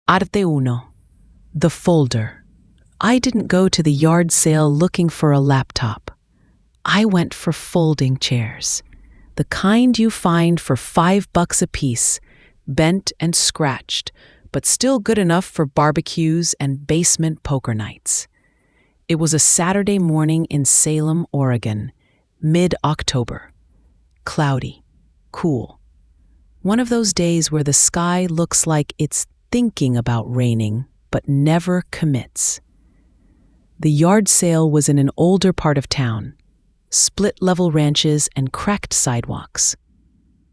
Arte uno. The folder. I didn't go to the yard sale looking for a laptop. I went for folding chairs. The kind you find for $5 a piece, bent and scratched, but still good enough for barbecues and basement poker nights. It was a Saturday morning in Salem, Oregon, mid-October. Cloudy, cool. One of those days where the sky looks like it's thinking about raining, but never commits. The yard sale was in an older part of town, split-level ranches and cracked sidewalks.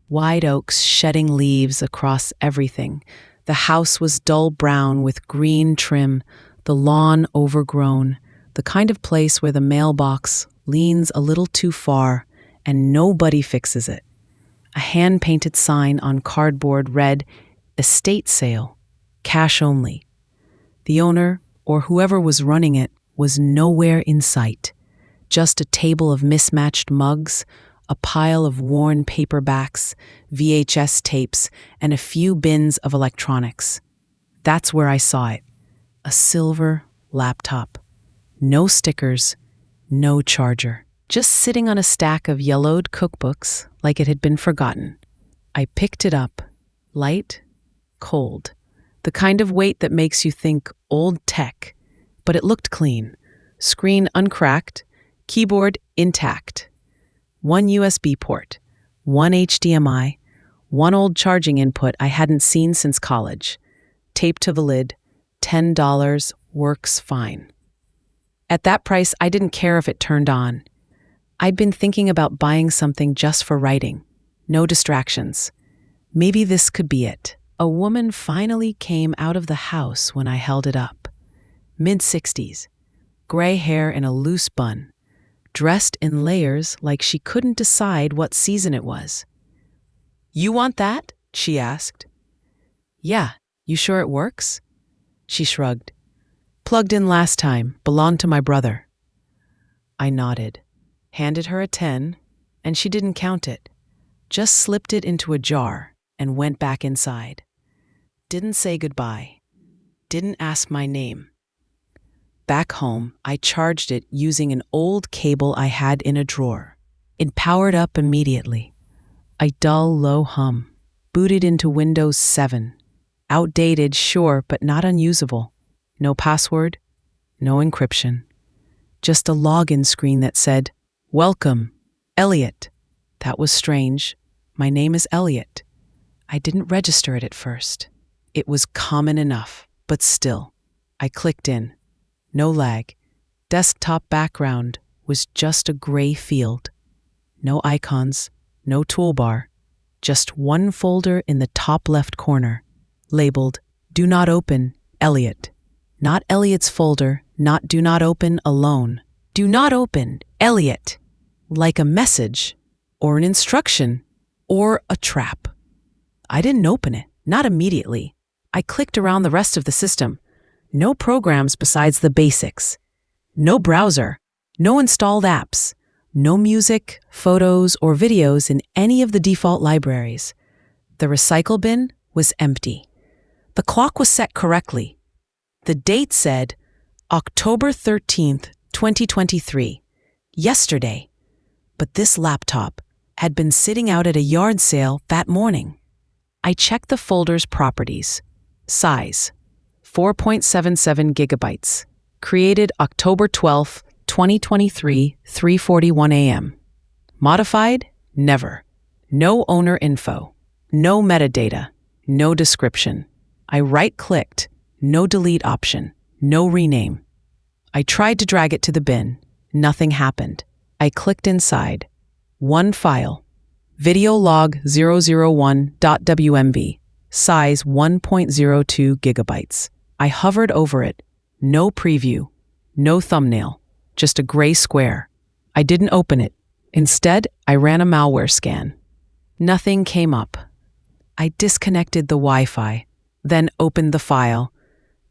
Wide oaks shedding leaves across everything. The house was dull brown with green trim, the lawn overgrown, the kind of place where the mailbox leans a little too far and nobody fixes it. A hand-painted sign on cardboard read, "Estate sale, cash only." The owner, or whoever was running it, was nowhere in sight. Just a table of mismatched mugs, a pile of worn paperbacks, VHS tapes, and a few bins of electronics. That's where I saw it. A silver laptop. No stickers, no charger. Just sitting on a stack of yellowed cookbooks like it had been forgotten. I picked it up. Light, cold. The kind of weight that makes you think old tech. But it looked clean. Screen uncracked, keyboard intact. One USB port, one HDMI, one old charging input I hadn't seen since college. Tape to the lid, $10, works fine. At that price, I didn't care if it turned on. I'd been thinking about buying something just for writing. No distractions. Maybe this could be it. A woman finally came out of the house when I held it up. Mid-60s, gray hair in a loose bun, dressed in layers like she couldn't decide what season it was. "You want that?" she asked. "Yeah, you sure it works?" She shrugged. "Plugged in last time, belonged to my brother." I nodded, handed her a 10, and she didn't count it, just slipped it into a jar and went back inside. Didn't say goodbye, didn't ask my name. Back home, I charged it using an old cable I had in a drawer. It powered up immediately. A dull, low hum. Booted into Windows 7. Outdated, sure, but not unusable. No password, no encryption. Just a login screen that said, "Welcome, Elliot." That was strange. My name is Elliot. I didn't register it at first. It was common enough, but still. I clicked in. No lag. Desktop background was just a gray field. No icons, no toolbar. Just one folder in the top left corner, labeled "Do Not Open, Elliot." Not Elliot's folder, not "Do Not Open" alone. "Do Not Open, Elliot." Like a message, or an instruction, or a trap. I didn't open it, not immediately. I clicked around the rest of the system. No programs besides the basics. No browser. No installed apps. No music, photos, or videos in any of the default libraries. The recycle bin was empty. The clock was set correctly. The date said October 13th, 2023. Yesterday. But this laptop had been sitting out at a yard sale that morning. I checked the folder's properties. Size, 4.77 gigabytes. Created October 12th, 2023, 3:41 a.m. Modified? Never. No owner info. No metadata. No description. I right-clicked. No delete option. No rename. I tried to drag it to the bin. Nothing happened. I clicked inside. One file. Videolog001.wmv. Size 1.02 gigabytes. I hovered over it. No preview. No thumbnail. Just a gray square. I didn't open it. Instead, I ran a malware scan. Nothing came up. I disconnected the Wi-Fi, then opened the file.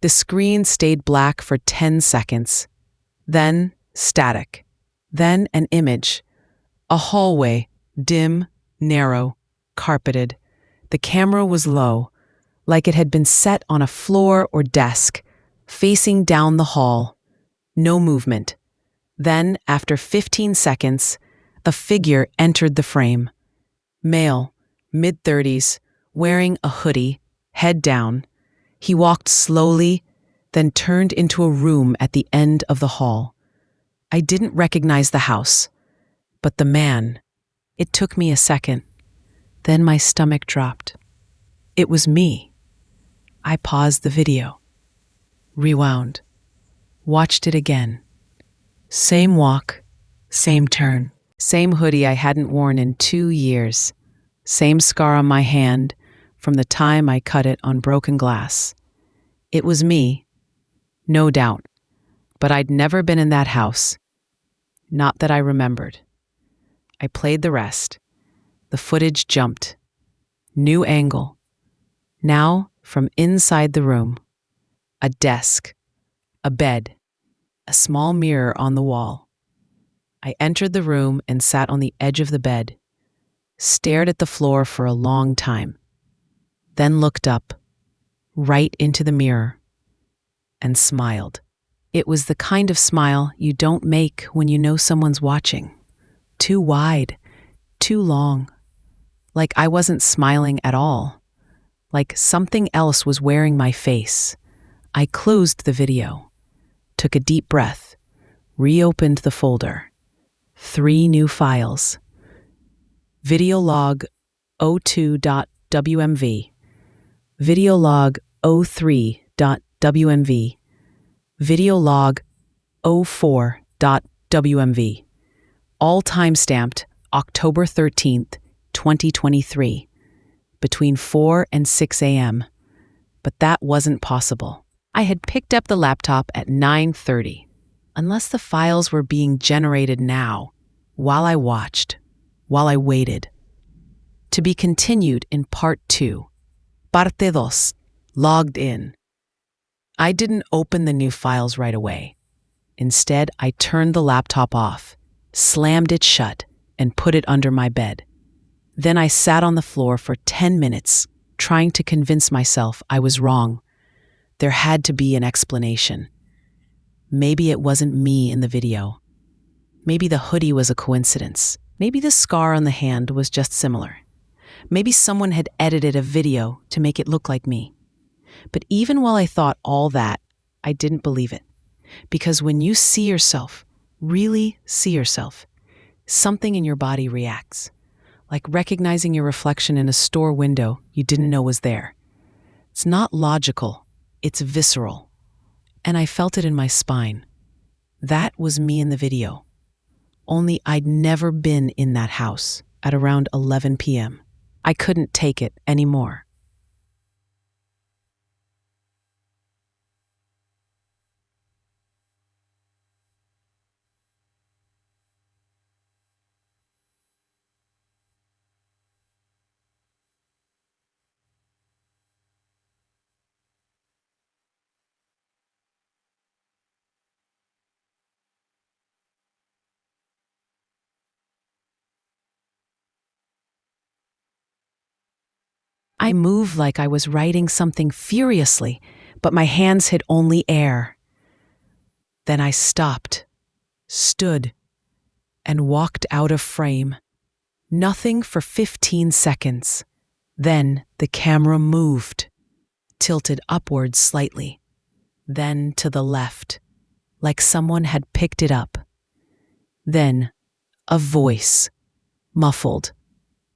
The screen stayed black for 10 seconds. Then static. Then an image. A hallway, dim, narrow, carpeted. The camera was low. like it had been set on a floor or desk, facing down the hall. No movement. Then, after 15 seconds, a figure entered the frame. Male, mid-30s, wearing a hoodie, head down. He walked slowly, then turned into a room at the end of the hall. I didn't recognize the house, but the man. It took me a second. Then my stomach dropped. It was me. I paused the video, rewound, watched it again. Same walk, same turn, same hoodie I hadn't worn in 2 years, same scar on my hand from the time I cut it on broken glass. It was me, no doubt, but I'd never been in that house. Not that I remembered. I played the rest. The footage jumped. New angle. Now, from inside the room. A desk. A bed. A small mirror on the wall. I entered the room and sat on the edge of the bed. Stared at the floor for a long time. Then looked up, right into the mirror, and smiled. It was the kind of smile you don't make when you know someone's watching. Too wide, too long. Like I wasn't smiling at all. Like something else was wearing my face. I closed the video, took a deep breath, reopened the folder. 3 new files. Video log 02.wmv, video log 03.wmv, video log 04.wmv. All time-stamped October 13th, 2023, between 4 and 6 a.m. But that wasn't possible. I had picked up the laptop at 9:30. Unless the files were being generated now, while I watched, while I waited. To be continued in part 2. Parte 2. Logged in. I didn't open the new files right away. Instead, I turned the laptop off, slammed it shut, and put it under my bed. Then I sat on the floor for 10 minutes, trying to convince myself I was wrong. There had to be an explanation. Maybe it wasn't me in the video. Maybe the hoodie was a coincidence. Maybe the scar on the hand was just similar. Maybe someone had edited a video to make it look like me. But even while I thought all that, I didn't believe it. Because when you see yourself, really see yourself, something in your body reacts. Like recognizing your reflection in a store window you didn't know was there. It's not logical, it's visceral. And I felt it in my spine. That was me in the video. Only I'd never been in that house at around 11 p.m. I couldn't take it anymore. I moved like I was writing something furiously, but my hands hit only air. Then I stopped, stood, and walked out of frame. Nothing for 15 seconds. Then the camera moved, tilted upwards slightly, then to the left, like someone had picked it up. Then a voice, muffled,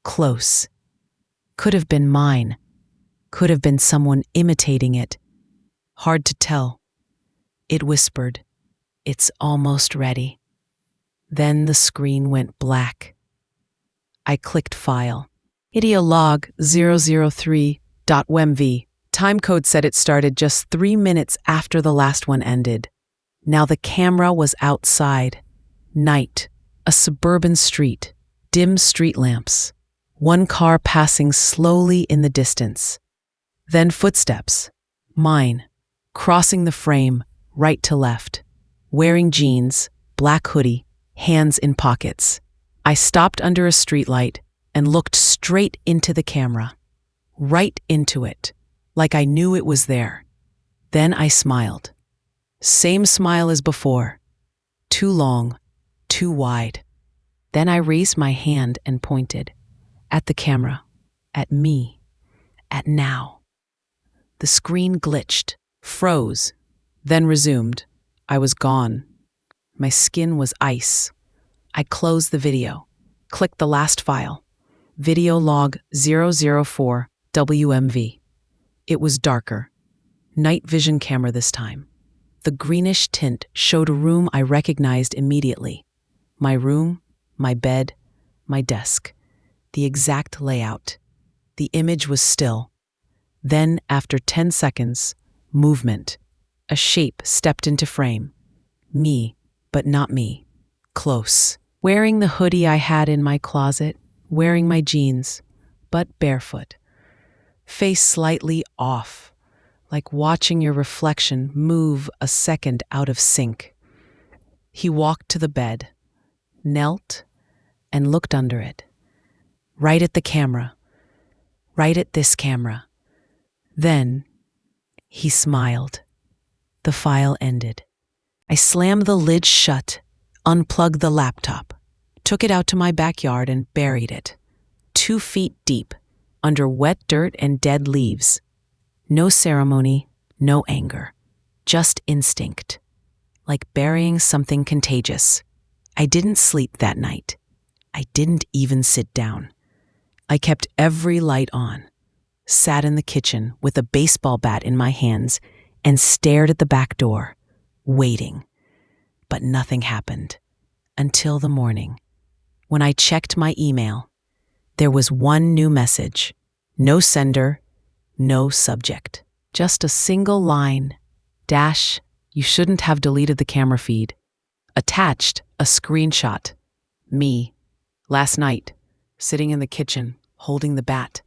close. Could have been mine. Could have been someone imitating it. Hard to tell. It whispered, "It's almost ready." Then the screen went black. I clicked File. Ideolog 003.wmv. Timecode said it started just 3 minutes after the last one ended. Now the camera was outside. Night. A suburban street. Dim street lamps. One car passing slowly in the distance. Then footsteps. Mine. Crossing the frame, right to left. Wearing jeans, black hoodie, hands in pockets. I stopped under a streetlight and looked straight into the camera. Right into it. like I knew it was there. Then I smiled. Same smile as before. Too long, too wide. Then I raised my hand and pointed. At the camera. At me. At now. The screen glitched, froze, then resumed. I was gone. My skin was ice. I closed the video. Clicked the last file. Video log 004 WMV. It was darker. Night vision camera this time. The greenish tint showed a room I recognized immediately. My room, my bed, my desk. The exact layout. The image was still. Then, after 10 seconds, movement. A shape stepped into frame. Me, but not me. Close. Wearing the hoodie I had in my closet, wearing my jeans, but barefoot. Face slightly off, like watching your reflection move a second out of sync. He walked to the bed, knelt, and looked under it. Right at the camera. Right at this camera. Then, he smiled. The file ended. I slammed the lid shut, unplugged the laptop, took it out to my backyard and buried it. 2 feet deep, under wet dirt and dead leaves. No ceremony, no anger. Just instinct. Like burying something contagious. I didn't sleep that night. I didn't even sit down. I kept every light on, sat in the kitchen with a baseball bat in my hands, and stared at the back door, waiting. But nothing happened. Until the morning. When I checked my email, there was one new message. No sender, no subject. Just a single line. Dash, you shouldn't have deleted the camera feed. Attached, a screenshot. Me, last night, sitting in the kitchen, holding the bat.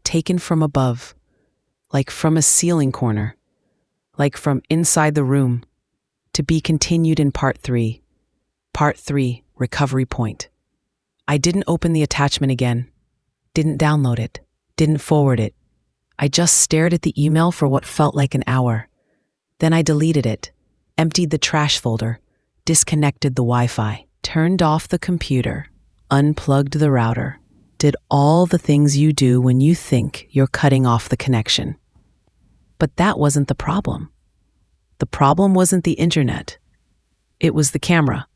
Taken from above. Like from a ceiling corner. Like from inside the room. To be continued in part 3. Part 3, recovery point. I didn't open the attachment again. Didn't download it. Didn't forward it. I just stared at the email for what felt like an hour. Then I deleted it, emptied the trash folder, disconnected the Wi-Fi, turned off the computer, unplugged the router, did all the things you do when you think you're cutting off the connection. But that wasn't the problem. The problem wasn't the internet. It was the camera,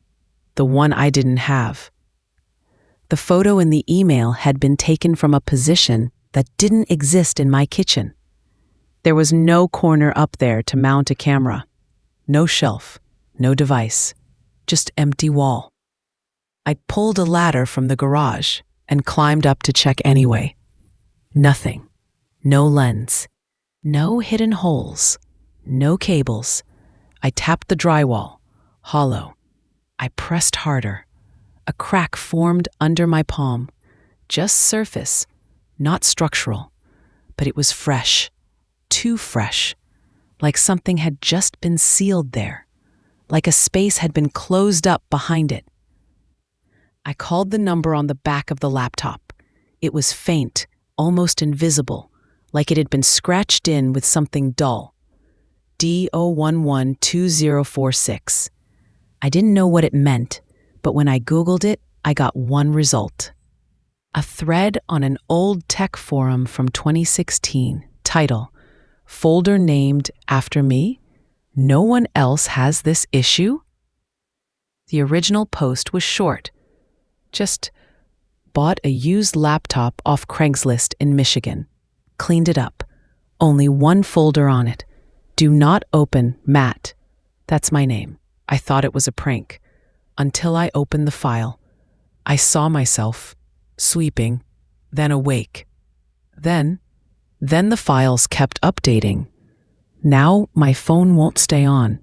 the one I didn't have. The photo in the email had been taken from a position that didn't exist in my kitchen. There was no corner up there to mount a camera. No shelf, no device, just empty wall. I pulled a ladder from the garage and climbed up to check anyway. Nothing. No lens. No hidden holes. No cables. I tapped the drywall. Hollow. I pressed harder. A crack formed under my palm. Just surface, not structural. But it was fresh. Too fresh. Like something had just been sealed there. Like a space had been closed up behind it. I called the number on the back of the laptop. It was faint, almost invisible, like it had been scratched in with something dull. D0112046. I didn't know what it meant, but when I Googled it, I got one result. A thread on an old tech forum from 2016, title, Folder named after me? No one else has this issue? The original post was short. Just bought a used laptop off Craigslist in Michigan. Cleaned it up. Only one folder on it. Do not open Matt. That's my name. I thought it was a prank. Until I opened the file. I saw myself, sweeping, then awake. Then the files kept updating. Now my phone won't stay on.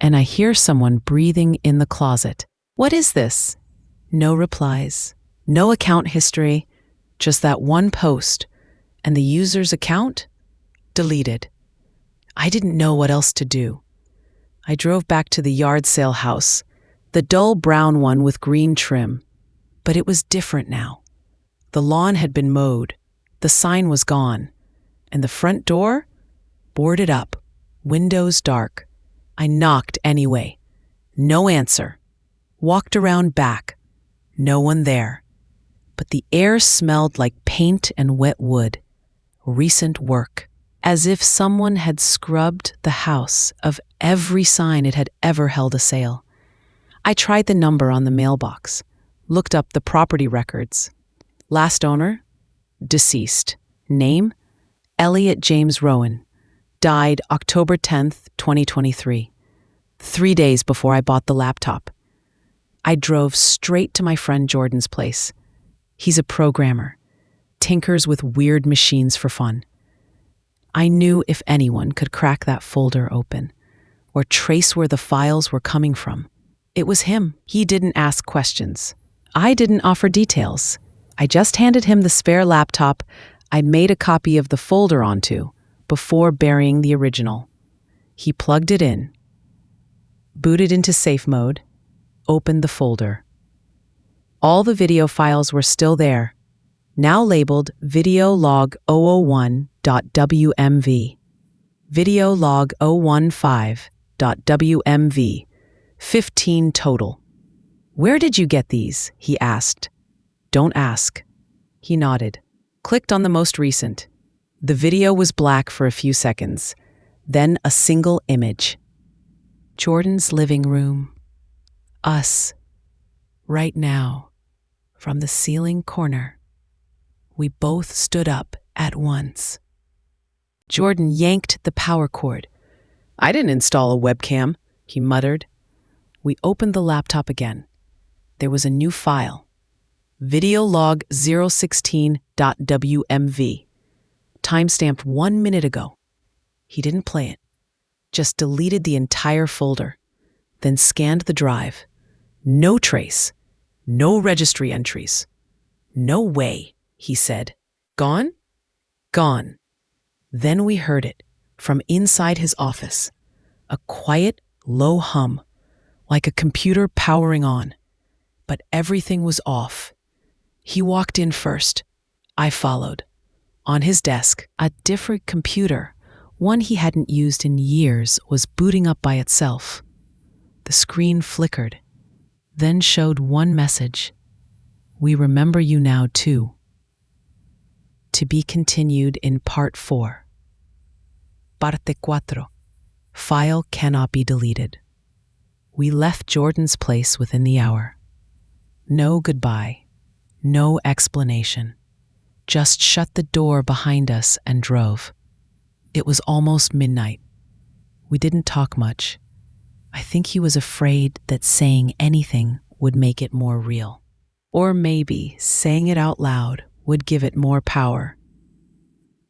And I hear someone breathing in the closet. What is this? No replies. No account history. Just that one post. And the user's account? Deleted. I didn't know what else to do. I drove back to the yard sale house, the dull brown one with green trim. But it was different now. The lawn had been mowed. The sign was gone. And the front door? Boarded up, windows dark. I knocked anyway. No answer. Walked around back. No one there. But the air smelled like paint and wet wood. Recent work. As if someone had scrubbed the house of every sign it had ever held a sale. I tried the number on the mailbox. Looked up the property records. Last owner? Deceased. Name? ELLIOT James Rowan. Died October 10th, 2023. 3 days before I bought the laptop. I drove straight to my friend Jordan's place. He's a programmer. Tinkers with weird machines for fun. I knew if anyone could crack that folder open or trace where the files were coming from, it was him. He didn't ask questions. I didn't offer details. I just handed him the spare laptop I'd made a copy of the folder onto before burying the original. He plugged it in, booted into safe mode, opened the folder. All the video files were still there, now labeled videolog001.wmv, videolog015.wmv, 15 total. Where did you get these? He asked. Don't ask. He nodded. Clicked on the most recent. The video was black for a few seconds, then a single image. Jordan's living room. Us. Right now. From the ceiling corner. We both stood up at once. Jordan yanked the power cord. I didn't install a webcam, he muttered. We opened the laptop again. There was a new file. Videolog016.wmv. Timestamped 1 minute ago. He didn't play it. Just deleted the entire folder. Then scanned the drive. No trace. No registry entries. No way, he said. Gone? Gone. Then we heard it from inside his office. A quiet, low hum, like a computer powering on. But everything was off. He walked in first. I followed. On his desk, a different computer, one he hadn't used in years, was booting up by itself. The screen flickered, then showed one message. We remember you now too. To be continued in Part 4. Parte 4. File cannot be deleted. We left Jordan's place within the hour. No goodbye. No explanation. Just shut the door behind us and drove. It was almost midnight. We didn't talk much. I think he was afraid that saying anything would make it more real. Or maybe saying it out loud would give it more power.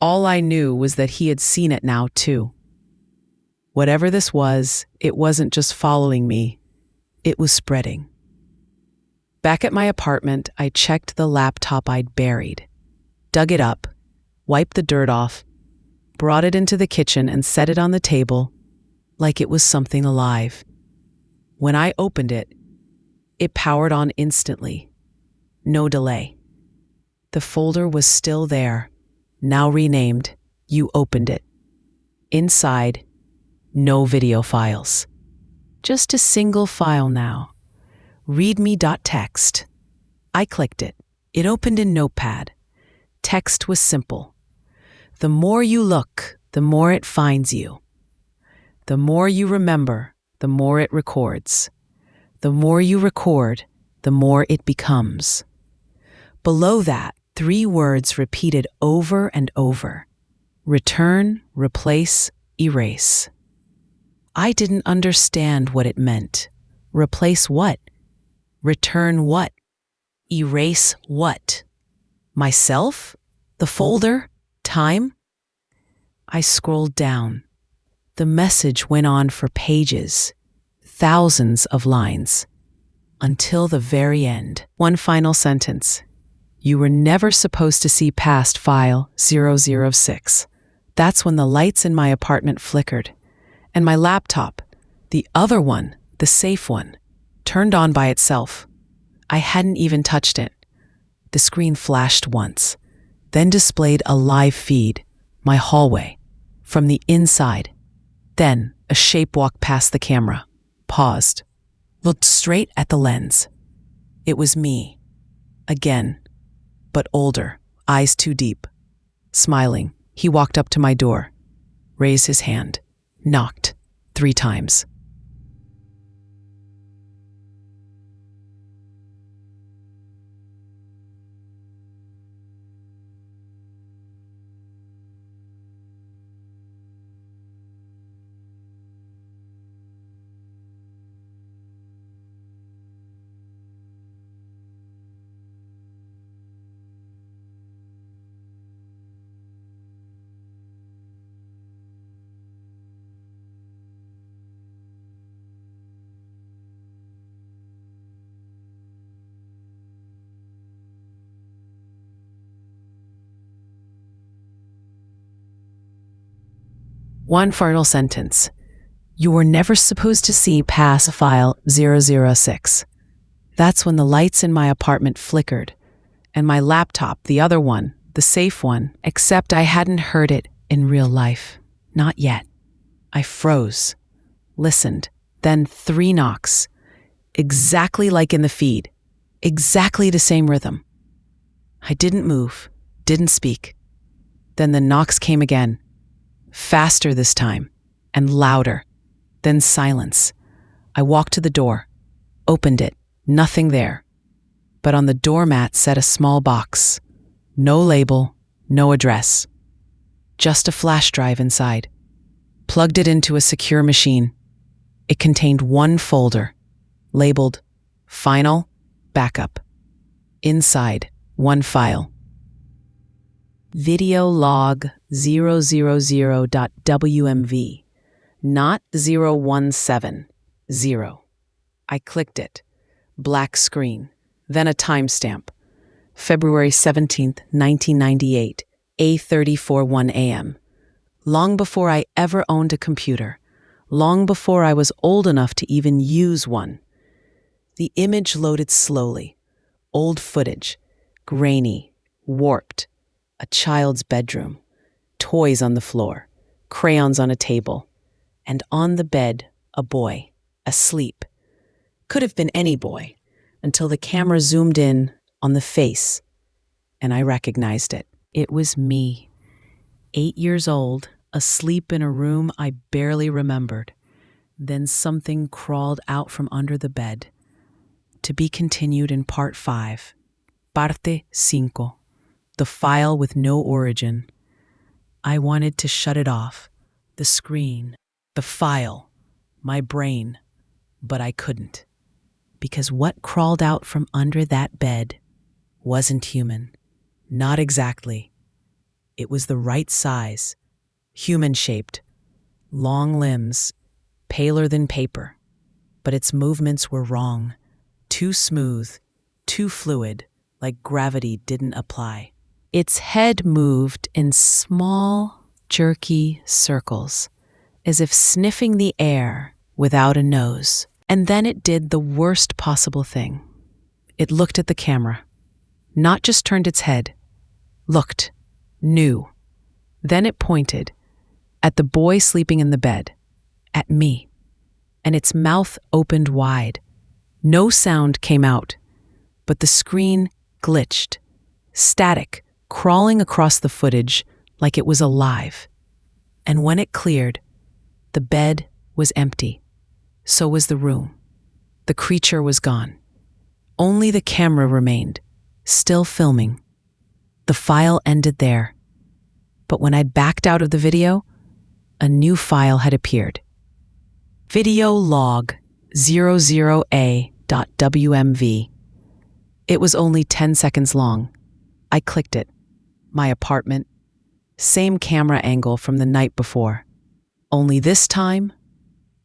All I knew was that he had seen it now too. Whatever this was, it wasn't just following me. It was spreading. Back at my apartment, I checked the laptop I'd buried, dug it up, wiped the dirt off, brought it into the kitchen and set it on the table like it was something alive. When I opened it, it powered on instantly. No delay. The folder was still there, now renamed, You Opened It. Inside, no video files. Just a single file now. readme.txt. I clicked it. It opened in Notepad. Text was simple. The more you look, the more it finds you. The more you remember, the more it records. The more you record, the more it becomes. Below that, 3 words repeated over and over. Return, replace, erase. I didn't understand what it meant. Replace what? Return what? Erase what? Myself? The folder? Time? I scrolled down. The message went on for pages, thousands of lines, until the very end. One final sentence. You were never supposed to see past file 006. That's when the lights in my apartment flickered, and my laptop, the other one, the safe one, turned on by itself. I hadn't even touched it. The screen flashed once, then displayed a live feed, my hallway, from the inside. Then a shape walked past the camera, paused, looked straight at the lens. It was me. Again, but older, eyes too deep. Smiling, he walked up to my door, raised his hand, knocked 3 times. One final sentence. You were never supposed to see pass file 006. That's when the lights in my apartment flickered, and my laptop, the other one, the safe one, except I hadn't heard it in real life. Not yet. I froze, listened, then 3 knocks. Exactly like in the feed. Exactly the same rhythm. I didn't move, didn't speak. Then the knocks came again. Faster this time, and louder. Then silence. I walked to the door, opened it, nothing there. But on the doormat sat a small box. No label, no address. Just a flash drive inside. Plugged it into a secure machine. It contained 1 folder, labeled Final Backup. Inside, 1 file. Video log 000.wmv, not 0170. I clicked it. Black screen. Then a timestamp. February 17th, 1998, A:34:01 a.m. Long before I ever owned a computer. Long before I was old enough to even use one. The image loaded slowly. Old footage. Grainy. Warped. A child's bedroom, toys on the floor, crayons on a table, and on the bed, a boy, asleep. Could have been any boy, until the camera zoomed in on the face, and I recognized it. It was me, 8 years old, asleep in a room I barely remembered. Then something crawled out from under the bed. To be continued in part 5, parte 5. The file with no origin. I wanted to shut it off, the screen, the file, my brain, but I couldn't. Because what crawled out from under that bed wasn't human. Not exactly. It was the right size, human-shaped, long limbs, paler than paper, but its movements were wrong, too smooth, too fluid, like gravity didn't apply. Its head moved in small, jerky circles, as if sniffing the air without a nose. And then it did the worst possible thing. It looked at the camera, not just turned its head, looked, knew. Then it pointed at the boy sleeping in the bed, at me, and its mouth opened wide. No sound came out, but the screen glitched, static, crawling across the footage like it was alive. And when it cleared, the bed was empty. So was the room. The creature was gone. Only the camera remained, still filming. The file ended there. But when I backed out of the video, a new file had appeared. Video log 00a.wmv. It was only 10 seconds long. I clicked it. My apartment. Same camera angle from the night before. Only this time,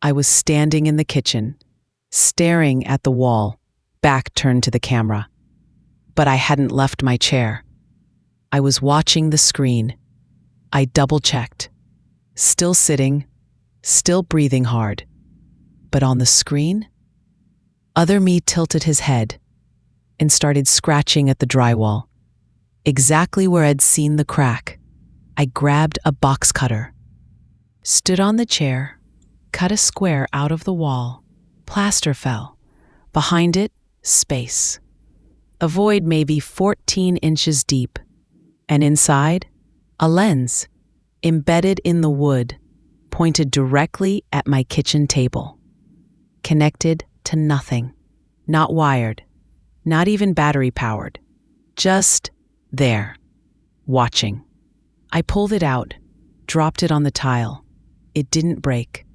I was standing in the kitchen, staring at the wall, back turned to the camera. But I hadn't left my chair. I was watching the screen. I double-checked. Still sitting, still breathing hard. But on the screen, other me tilted his head and started scratching at the drywall. Exactly where I'd seen the crack. I grabbed a box cutter, stood on the chair, cut a square out of the wall. Plaster fell. Behind it, space. A void maybe 14 inches deep. And inside, a lens, embedded in the wood, pointed directly at my kitchen table. Connected to nothing. Not wired. Not even battery powered. Just there. Watching. I pulled it out, dropped it on the tile. It didn't break.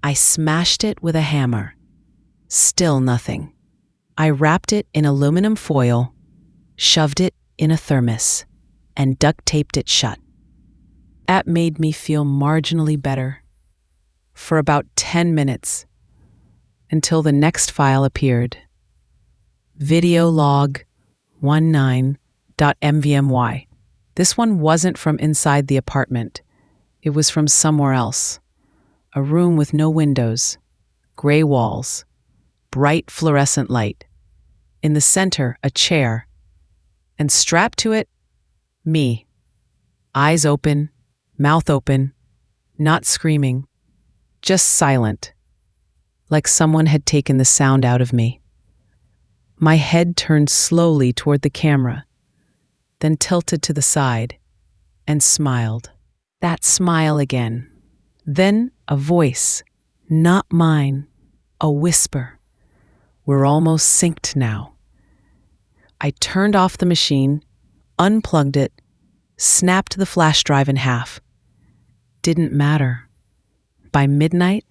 I smashed it with a hammer. Still nothing. I wrapped it in aluminum foil, shoved it in a thermos, and duct taped it shut. That made me feel marginally better for about 10 minutes until the next file appeared. Video log 19.mvmy. This one wasn't from inside the apartment. It was from somewhere else. A room with no windows, gray walls, bright fluorescent light. In the center, a chair. And strapped to it, me. Eyes open, mouth open, not screaming, just silent, like someone had taken the sound out of me. My head turned slowly toward the camera, then tilted to the side, and smiled. That smile again. Then a voice, not mine, a whisper. We're almost synced now. I turned off the machine, unplugged it, snapped the flash drive in half. Didn't matter. By midnight,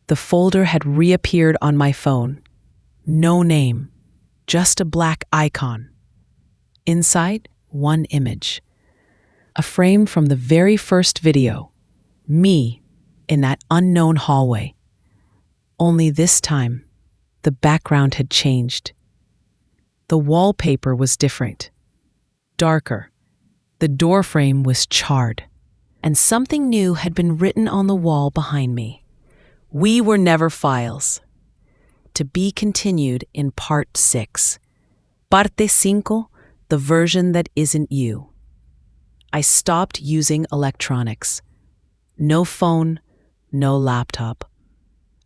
the folder had reappeared on my phone. No name, just a black icon. Inside, one image. A frame from the very first video. Me in that unknown hallway. Only this time, the background had changed. The wallpaper was different. Darker. The doorframe was charred. And something new had been written on the wall behind me. We were never files. To be continued in part 6. Parte 5, the version that isn't you. I stopped using electronics. No phone, no laptop.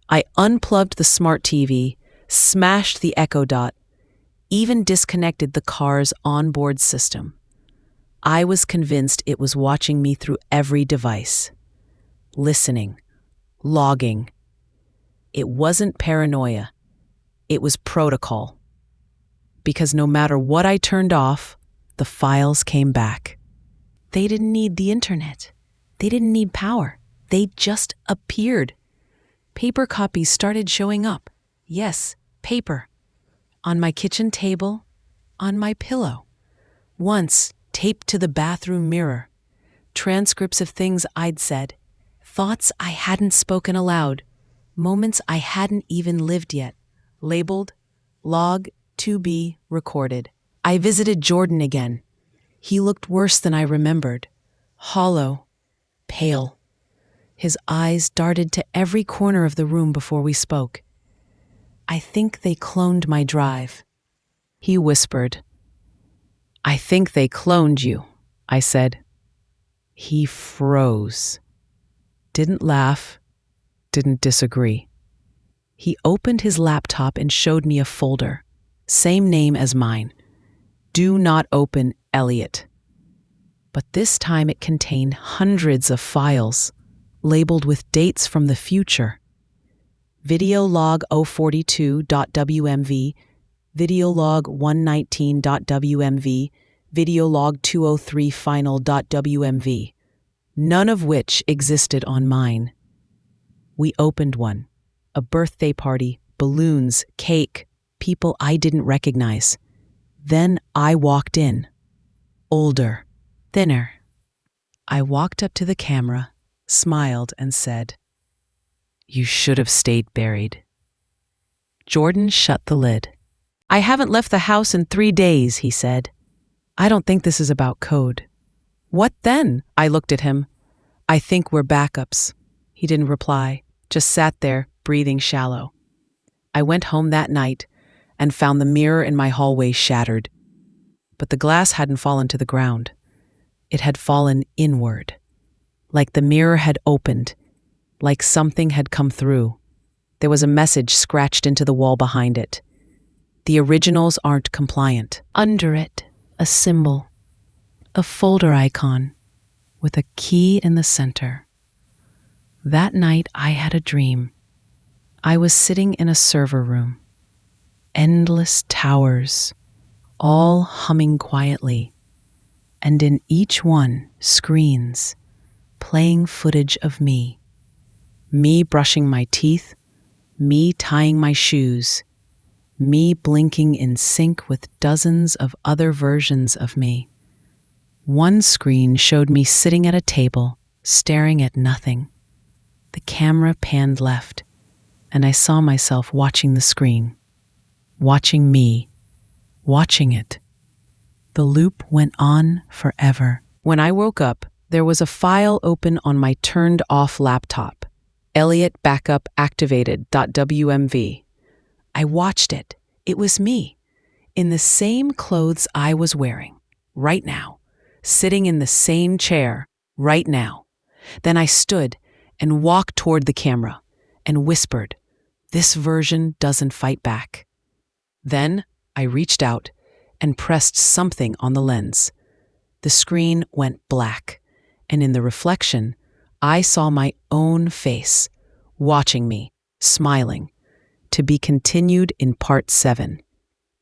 I unplugged the smart TV, smashed the Echo Dot, even disconnected the car's onboard system. I was convinced it was watching me through every device. Listening. Logging. It wasn't paranoia. It was protocol. Because no matter what I turned off, the files came back. They didn't need the internet. They didn't need power. They just appeared. Paper copies started showing up. Yes, paper. On my kitchen table, on my pillow. Once, taped to the bathroom mirror. Transcripts of things I'd said. Thoughts I hadn't spoken aloud. Moments I hadn't even lived yet. Labeled, log to be recorded. I visited Jordan again. He looked worse than I remembered. Hollow, pale. His eyes darted to every corner of the room before we spoke. I think they cloned my drive. He whispered. I think they cloned you, I said. He froze. Didn't laugh, didn't disagree. He opened his laptop and showed me a folder, same name as mine. Do not open ELLIOT. But this time it contained hundreds of files, labeled with dates from the future. Video log 042.wmv, video log 119.wmv, video log 203 final.wmv, none of which existed on mine. We opened one. A birthday party, balloons, cake, people I didn't recognize. Then I walked in. Older, thinner. I walked up to the camera, smiled, and said, You should have stayed buried. Jordan shut the lid. I haven't left the house in 3 days, he said. I don't think this is about code. What then? I looked at him. I think we're backups. He didn't reply, just sat there, breathing shallow. I went home that night and found the mirror in my hallway shattered. But the glass hadn't fallen to the ground. It had fallen inward, like the mirror had opened, like something had come through. There was a message scratched into the wall behind it. The originals aren't compliant. Under it, a symbol, a folder icon, with a key in the center. That night I had a dream. I was sitting in a server room. Endless towers, all humming quietly, and in each one, screens, playing footage of me. Me brushing my teeth, me tying my shoes, me blinking in sync with dozens of other versions of me. One screen showed me sitting at a table, staring at nothing. The camera panned left, and I saw myself watching the screen, watching me, watching it. The loop went on forever. When I woke up, there was a file open on my turned-off laptop. ELLIOT backup activated.wmv. I watched it. It was me, in the same clothes I was wearing, right now, sitting in the same chair, right now. Then I stood and walked toward the camera and whispered, "This version doesn't fight back." Then I reached out and pressed something on the lens. The screen went black, and in the reflection, I saw my own face, watching me, smiling. To be continued in Part 7.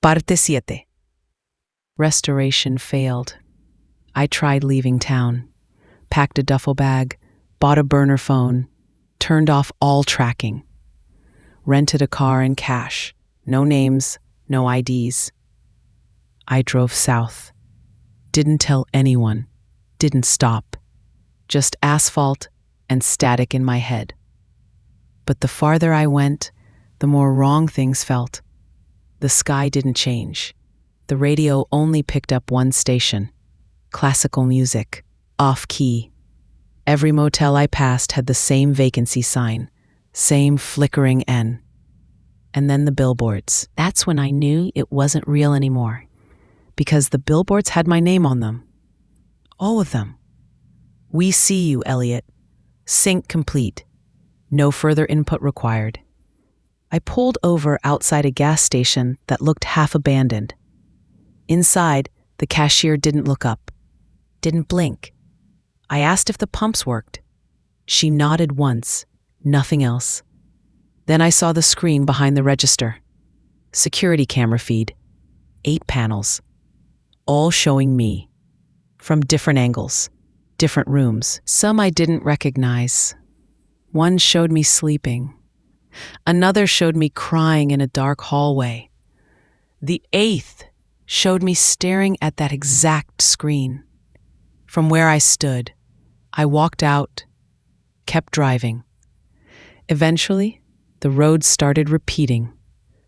Parte 7. Restoration failed. I tried leaving town, packed a duffel bag, bought a burner phone, turned off all tracking, rented a car in cash, no names, no IDs. I drove south, didn't tell anyone, didn't stop, just asphalt and static in my head. But the farther I went, the more wrong things felt. The sky didn't change. The radio only picked up one station, classical music, off-key. Every motel I passed had the same vacancy sign, same flickering N. And then the billboards. That's when I knew it wasn't real anymore, because the billboards had my name on them. All of them. "We see you, ELLIOT. Sync complete. No further input required." I pulled over outside a gas station that looked half abandoned. Inside, the cashier didn't look up, didn't blink. I asked if the pumps worked. She nodded once, nothing else. Then I saw the screen behind the register. Security camera feed. 8 panels. All showing me. From different angles, different rooms. Some I didn't recognize. One showed me sleeping. Another showed me crying in a dark hallway. The 8th showed me staring at that exact screen. From where I stood, I walked out, kept driving. Eventually, the road started repeating.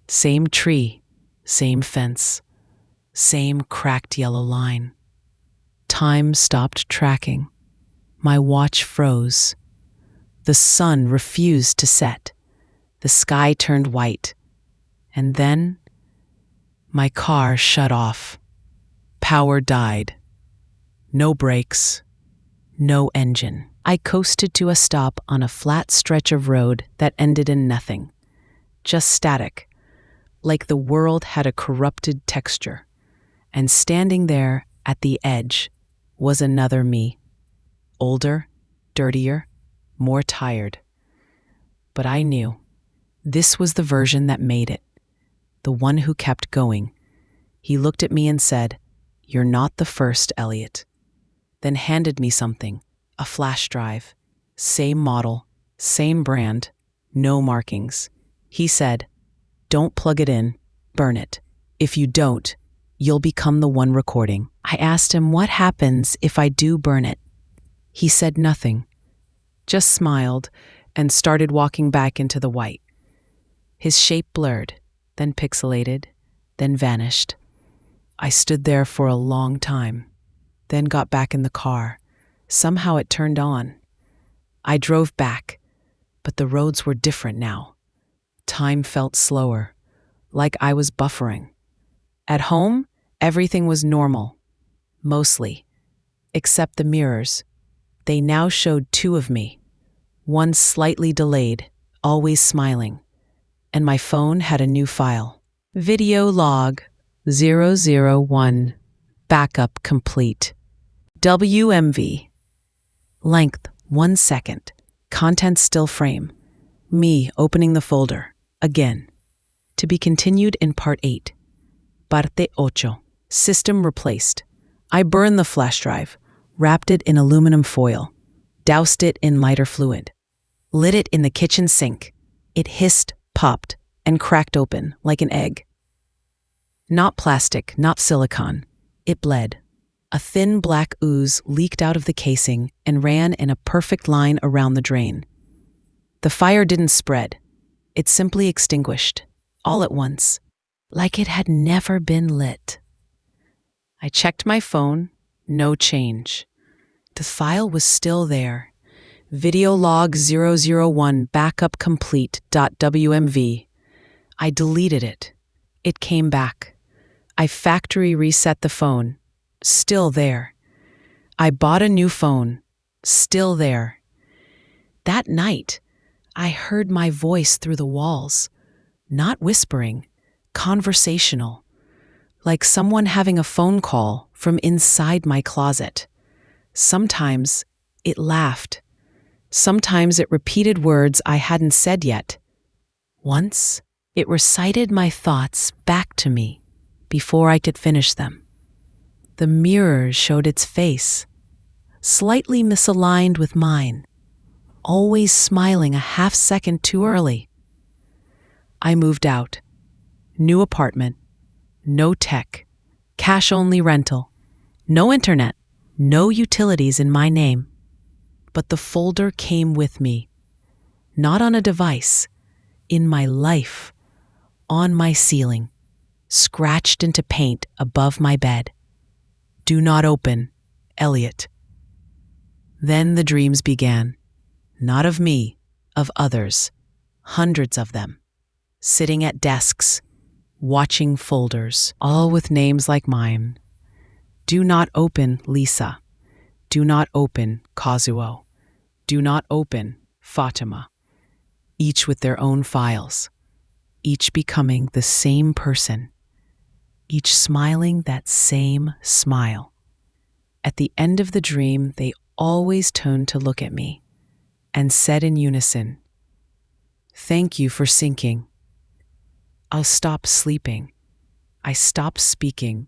Same tree, same fence, same cracked yellow line. Time stopped tracking. My watch froze. The sun refused to set. The sky turned white. And then, my car shut off. Power died. No brakes. No engine. I coasted to a stop on a flat stretch of road that ended in nothing. Just static, like the world had a corrupted texture. And standing there at the edge was another me. Older, dirtier, more tired. But I knew. This was the version that made it, the one who kept going. He looked at me and said, "You're not the first, ELLIOT." Then handed me something, a flash drive. Same model, same brand, no markings. He said, "Don't plug it in, burn it. If you don't, you'll become the one recording." I asked him what happens if I do burn it. He said nothing, just smiled and started walking back into the white. His shape blurred, then pixelated, then vanished. I stood there for a long time, then got back in the car. Somehow it turned on. I drove back, but the roads were different now. Time felt slower, like I was buffering. At home, everything was normal, mostly. except the mirrors. They now showed two of me, one slightly delayed, always smiling, and my phone had a new file. Video log 001, backup complete. WMV. Length 1 second. Content still frame. Me opening the folder. Again. To be continued in part 8. Parte 8. System replaced. I burned the flash drive, wrapped it in aluminum foil, doused it in lighter fluid, lit it in the kitchen sink. It hissed, popped, and cracked open like an egg. Not plastic, not silicone. It bled. A thin black ooze leaked out of the casing and ran in a perfect line around the drain. The fire didn't spread. It simply extinguished, all at once, like it had never been lit. I checked my phone, no change. The file was still there. Video log 001 backup complete.wmv. I deleted it. It came back. I factory reset the phone. Still there. I bought a new phone. Still there. That night, I heard my voice through the walls. Not whispering, conversational. Like someone having a phone call from inside my closet. Sometimes it laughed. Sometimes it repeated words I hadn't said yet. Once, it recited my thoughts back to me before I could finish them. The mirror showed its face, slightly misaligned with mine, always smiling a half second too early. I moved out. New apartment. No tech, cash-only rental, no internet, no utilities in my name. But the folder came with me, not on a device, in my life, on my ceiling, scratched into paint above my bed. Do not open, ELLIOT. Then the dreams began, not of me, of others, hundreds of them, sitting at desks, watching folders, all with names like mine. Do not open, Lisa. Do not open, Kazuo. Do not open, Fatima. Each with their own files, each becoming the same person, each smiling that same smile. At the end of the dream, they always turned to look at me and said in unison, "Thank you for sinking." I'll stop sleeping. I stopped speaking,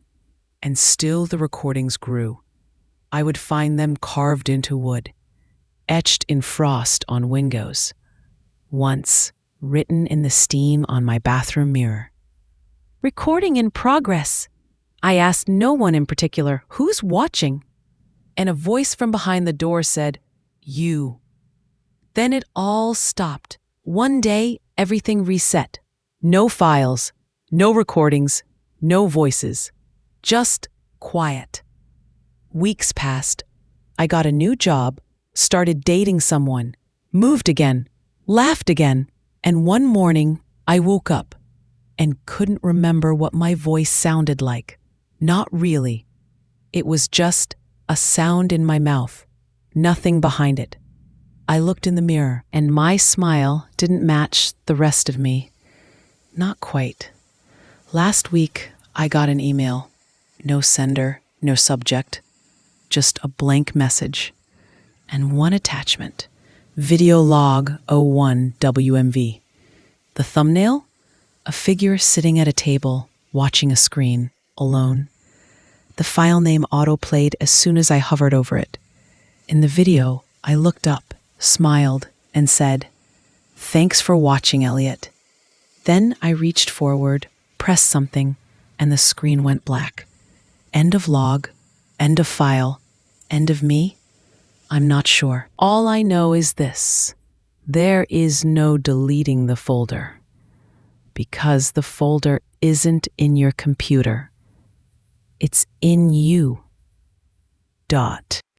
and still the recordings grew. I would find them carved into wood, etched in frost on windows, once written in the steam on my bathroom mirror. Recording in progress. I asked no one in particular, "Who's watching?" And a voice from behind the door said, "You." Then it all stopped. One day, everything reset. No files, no recordings, no voices, just quiet. Weeks passed. I got a new job, started dating someone, moved again, laughed again, and one morning I woke up and couldn't remember what my voice sounded like. Not really. It was just a sound in my mouth, nothing behind it. I looked in the mirror, and my smile didn't match the rest of me. Not quite. Last week, I got an email. No sender, no subject, just a blank message. And one attachment. Video log 01 WMV. The thumbnail? A figure sitting at a table, watching a screen, alone. The file name auto-played as soon as I hovered over it. In the video, I looked up, smiled, and said, "Thanks for watching, ELLIOT." Then I reached forward, pressed something, and the screen went black. End of log, end of file, end of me? I'm not sure. All I know is this. There is no deleting the folder. Because the folder isn't in your computer. It's in you. Dot.